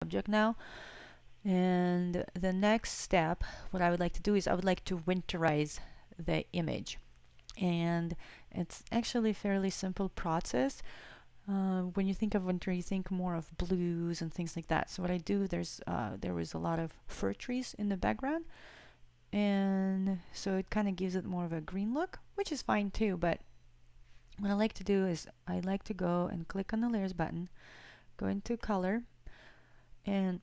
subject now. And the next step, what I would like to do is I would like to winterize the image. And it's actually a fairly simple process. When you think of winter, you think more of blues and things like that. So what I do, there was a lot of fir trees in the background, and so it kind of gives it more of a green look, which is fine too. But what I like to do is I like to go and click on the layers button, go into color, and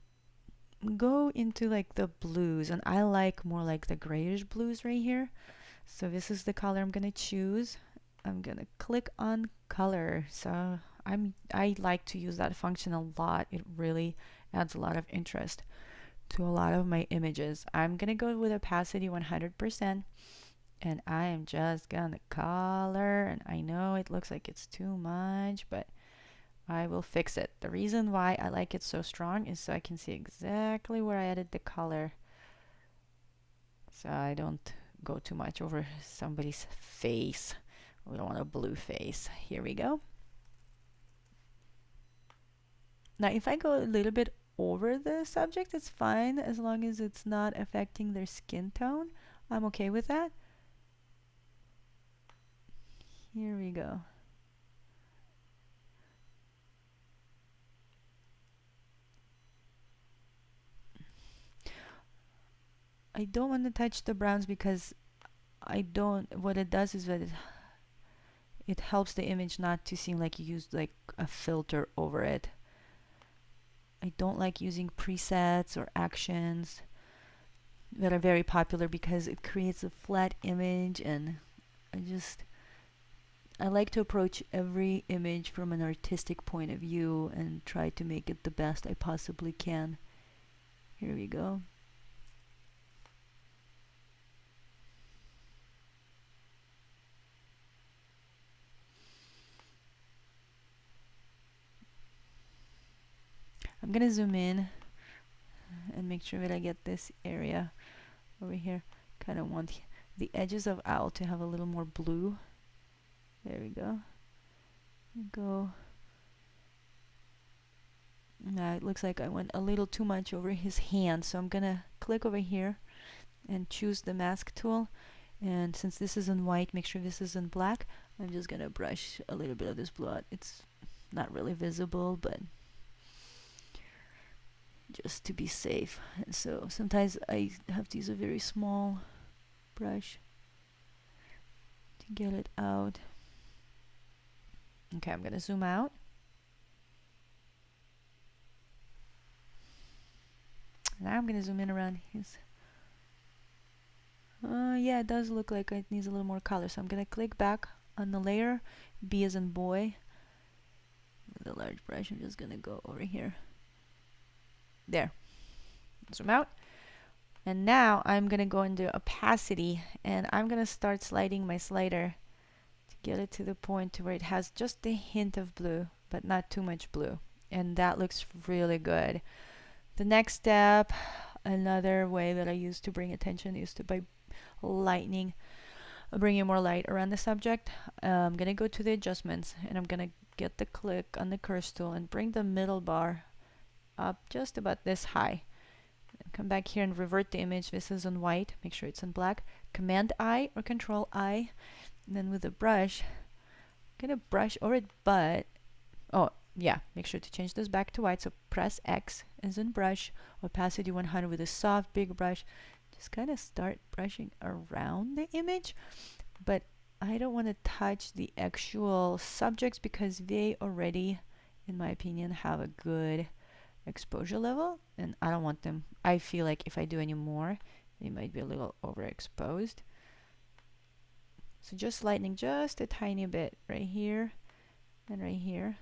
go into like the blues. And I like more like the grayish blues right here. So this is the color I'm gonna choose. I'm gonna click on color. So I like to use that function a lot. It really adds a lot of interest to a lot of my images. I'm gonna go with opacity 100%, and I am just gonna color. And I know it looks like it's too much, but I will fix it. The reason why I like it so strong is so I can see exactly where I added the color, so I don't go too much over somebody's face. We don't want a blue face. Here we go. Now if I go a little bit over the subject, it's fine as long as it's not affecting their skin tone. I'm okay with that. Here we go. I don't want to touch the browns because I don't, what it does is that it helps the image not to seem like you used like a filter over it. I don't like using presets or actions that are very popular because it creates a flat image, and I like to approach every image from an artistic point of view and try to make it the best I possibly can. Here we go. I'm gonna zoom in and make sure that I get this area over here. Kind of want the edges of owl to have a little more blue. There we go. Go. Now it looks like I went a little too much over his hand, so I'm gonna click over here and choose the mask tool. And since this is in white, make sure this is in black. I'm just gonna brush a little bit of this blue out. It's not really visible, but just to be safe. And so sometimes I have to use a very small brush to get it out. Okay, I'm gonna zoom out. Now I'm gonna zoom in around his. Yeah, it does look like it needs a little more color. So I'm gonna click back on the layer, B as in boy. With a large brush, I'm just gonna go over here. There. Zoom out. And now I'm gonna go into opacity, and I'm gonna start sliding my slider to get it to the point to where it has just a hint of blue, but not too much blue. And that looks really good. The next step, another way that I use to bring attention is to by lightening, bringing more light around the subject. I'm gonna go to the adjustments, and I'm gonna get the click on the cursor tool and bring the middle bar up just about this high. Come back here and revert the image. This is in white. Make sure it's in black. Command I or Control I. And then with the brush, I'm gonna brush over it, but yeah, make sure to change this back to white. So press X as in brush, opacity 100 with a soft big brush. Just kind of start brushing around the image, but I don't want to touch the actual subjects because they already, in my opinion, have a good exposure level, and I don't want them. I feel like if I do any more, they might be a little overexposed. So just lightening just a tiny bit right here and right here.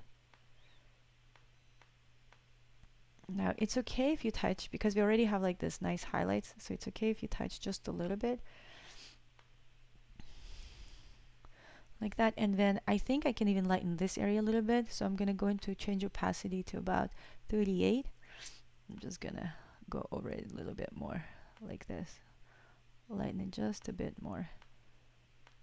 Now it's okay if you touch, because we already have like this nice highlights, so it's okay if you touch just a little bit like that. And then I think I can even lighten this area a little bit, so I'm gonna go into change opacity to about 38. I'm just gonna go over it a little bit more like this, lighten it just a bit more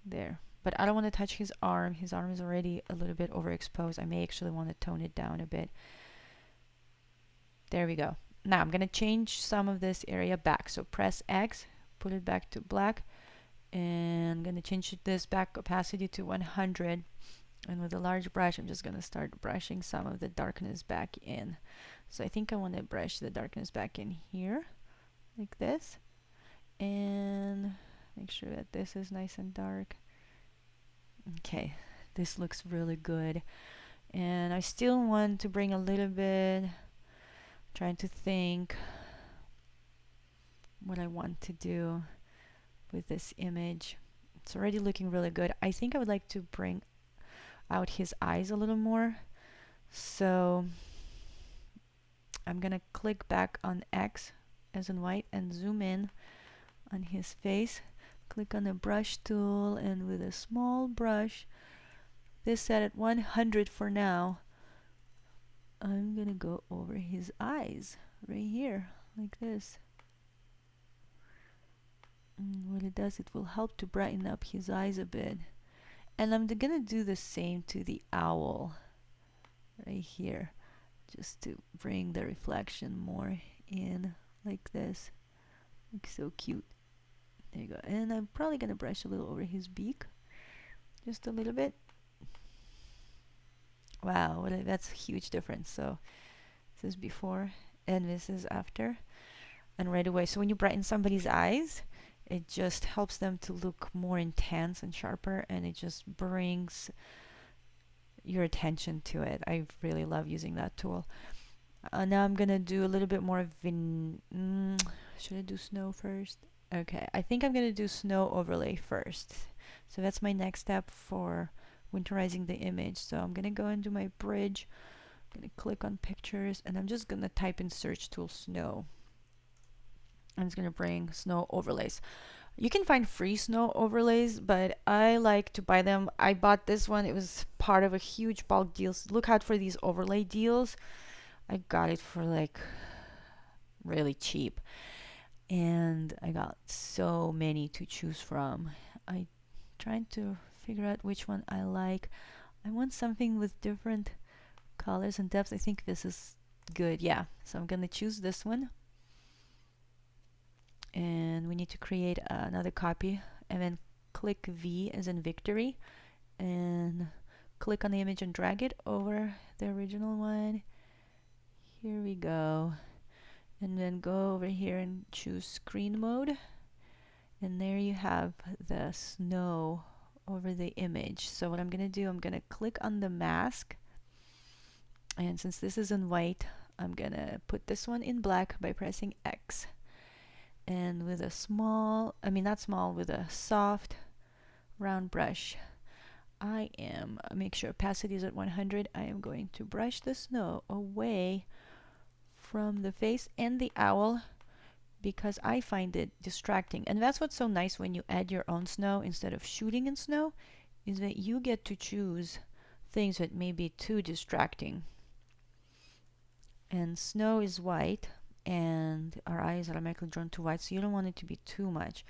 there. But I don't want to touch his arm. His arm is already a little bit overexposed. I may actually want to tone it down a bit. There we go. Now I'm gonna change some of this area back. So press X, put it back to black, and I'm gonna change this back opacity to 100. And with a large brush, I'm just gonna start brushing some of the darkness back in. So I think I want to brush the darkness back in here, like this, and make sure that this is nice and dark. Okay, this looks really good. And I still want to bring a little bit, trying to think what I want to do with this image. It's already looking really good. I think I would like to bring out his eyes a little more. So I'm gonna click back on X as in white and zoom in on his face. Click on the brush tool, and with a small brush, this set at 100 for now, I'm gonna go over his eyes right here like this. And what it does, it will help to brighten up his eyes a bit. And I'm gonna do the same to the owl right here, just to bring the reflection more in like this. Looks so cute. There you go. And I'm probably gonna brush a little over his beak, just a little bit. Wow, that's a huge difference. So this is before and this is after, and right away. So when you brighten somebody's eyes, it just helps them to look more intense and sharper, and it just brings your attention to it. I really love using that tool. Now I'm gonna do a little bit more of should I do snow first? Okay, I think I'm gonna do snow overlay first. So that's my next step for winterizing the image. So I'm gonna go and do my bridge. I'm gonna click on pictures, and I'm just gonna type in search tool snow. I'm just gonna bring snow overlays. You can find free snow overlays, but I like to buy them. I bought this one. It was part of a huge bulk deal. So look out for these overlay deals. I got it for like really cheap, and I got so many to choose from. I trying to figure out which one I like. I want something with different colors and depths. I think this is good. Yeah, so I'm gonna choose this one, and we need to create another copy, and then click V as in victory, and click on the image and drag it over the original one. Here we go. And then go over here and choose screen mode, and there you have the snow over the image. So what I'm gonna do, I'm gonna click on the mask, and since this is in white, I'm gonna put this one in black by pressing X, and with a small, not small, with a soft round brush, make sure opacity is at 100. I am going to brush the snow away from the face and the owl, because I find it distracting. And that's what's so nice when you add your own snow instead of shooting in snow, is that you get to choose things that may be too distracting. And snow is white, and our eyes are automatically drawn to white, so you don't want it to be too much.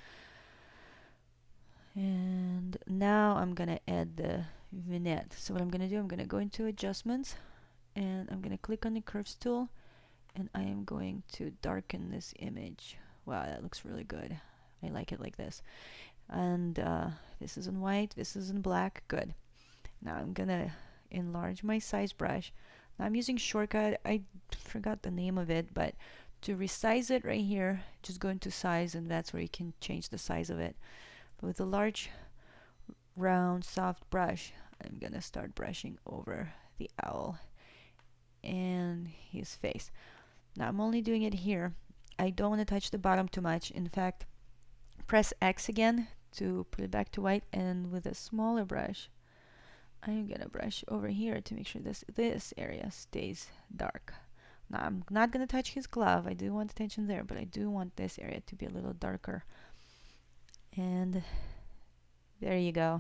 And now I'm gonna add the vignette. So what I'm gonna do, I'm gonna go into adjustments, and I'm gonna click on the curves tool, and I am going to darken this image. Wow, that looks really good. I like it like this. And this is in white, this is in black. Good. Now I'm gonna enlarge my size brush. Now I'm using shortcut. I forgot the name of it, but to resize it right here, just go into size, and that's where you can change the size of it. But with a large, round, soft brush, I'm gonna start brushing over the owl and his face. Now I'm only doing it here. I don't want to touch the bottom too much. In fact, press X again to put it back to white, and with a smaller brush, I'm gonna brush over here to make sure this area stays dark. Now I'm not gonna touch his glove. I do want attention there, but I do want this area to be a little darker. And there you go.